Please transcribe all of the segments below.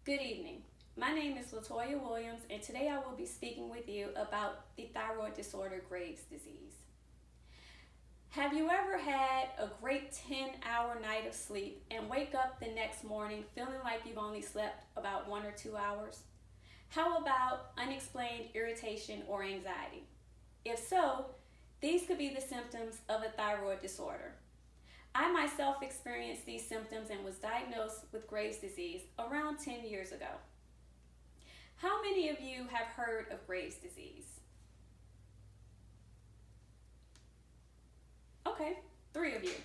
Good evening. My name is Latoya Williams, and today I will be speaking with you about the thyroid disorder Graves' disease. Have you ever had a great 10-hour night of sleep and wake up the next morning feeling like you've only slept about 1 or 2 hours? How about unexplained irritation or anxiety? If so, these could be the symptoms of a thyroid disorder. I myself experienced these symptoms and was diagnosed with Graves' disease around 10 years ago. How many of you have heard of Graves' disease? Okay, 3 of you.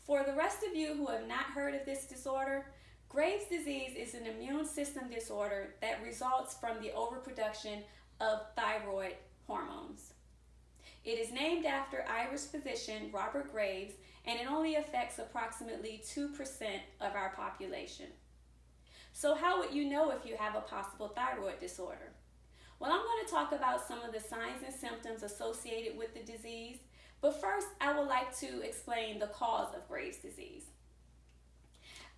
For the rest of you who have not heard of this disorder, Graves' disease is an immune system disorder that results from the overproduction of thyroid hormones. It is named after Irish physician Robert Graves, and it only affects approximately 2% of our population. So how would you know if you have a possible thyroid disorder? Well, I'm going to talk about some of the signs and symptoms associated with the disease, but first I would like to explain the cause of Graves' disease.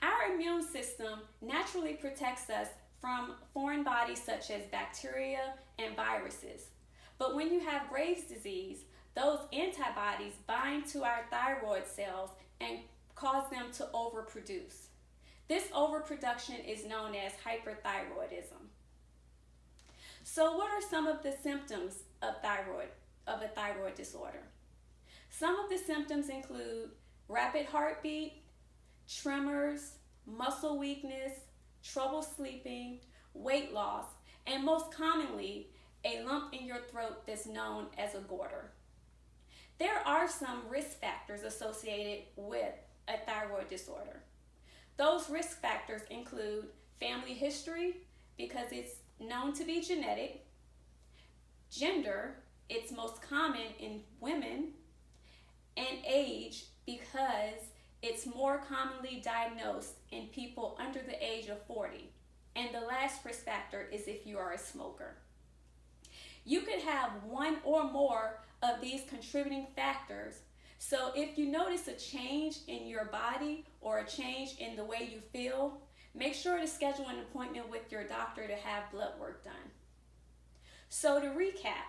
Our immune system naturally protects us from foreign bodies such as bacteria and viruses. But when you have Graves' disease, those antibodies bind to our thyroid cells and cause them to overproduce. This overproduction is known as hyperthyroidism. So what are some of the symptoms of a thyroid disorder? Some of the symptoms include rapid heartbeat, tremors, muscle weakness, trouble sleeping, weight loss, and most commonly, a lump in your throat that's known as a goiter. There are some risk factors associated with a thyroid disorder. Those risk factors include family history, because it's known to be genetic, gender, it's most common in women, and age, because it's more commonly diagnosed in people under the age of 40. And the last risk factor is if you are a smoker. You could have one or more of these contributing factors. So if you notice a change in your body or a change in the way you feel, make sure to schedule an appointment with your doctor to have blood work done. So to recap,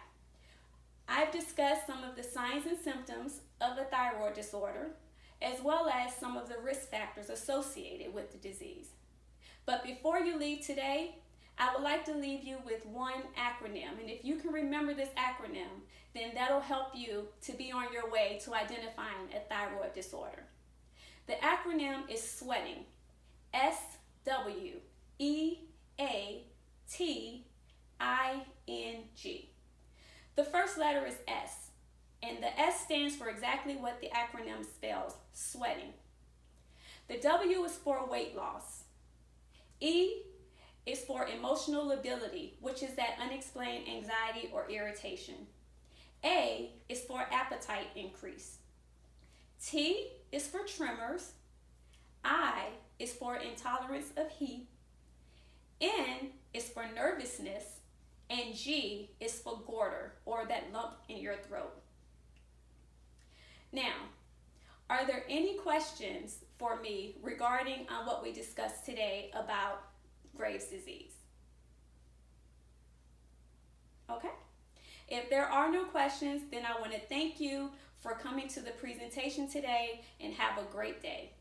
I've discussed some of the signs and symptoms of a thyroid disorder, as well as some of the risk factors associated with the disease. But before you leave today, I would like to leave you with one acronym, and if you can remember this acronym, then that'll help you to be on your way to identifying a thyroid disorder. The acronym is SWEATING, SWEATING. The first letter is S, and the S stands for exactly what the acronym spells, sweating. The W is for weight loss. E is for emotional lability, which is that unexplained anxiety or irritation. A is for appetite increase. T is for tremors. I is for intolerance of heat. N is for nervousness. And G is for goiter, or that lump in your throat. Now, are there any questions for me regarding what we discussed today about Graves' disease? Okay. If there are no questions, then I want to thank you for coming to the presentation today and have a great day.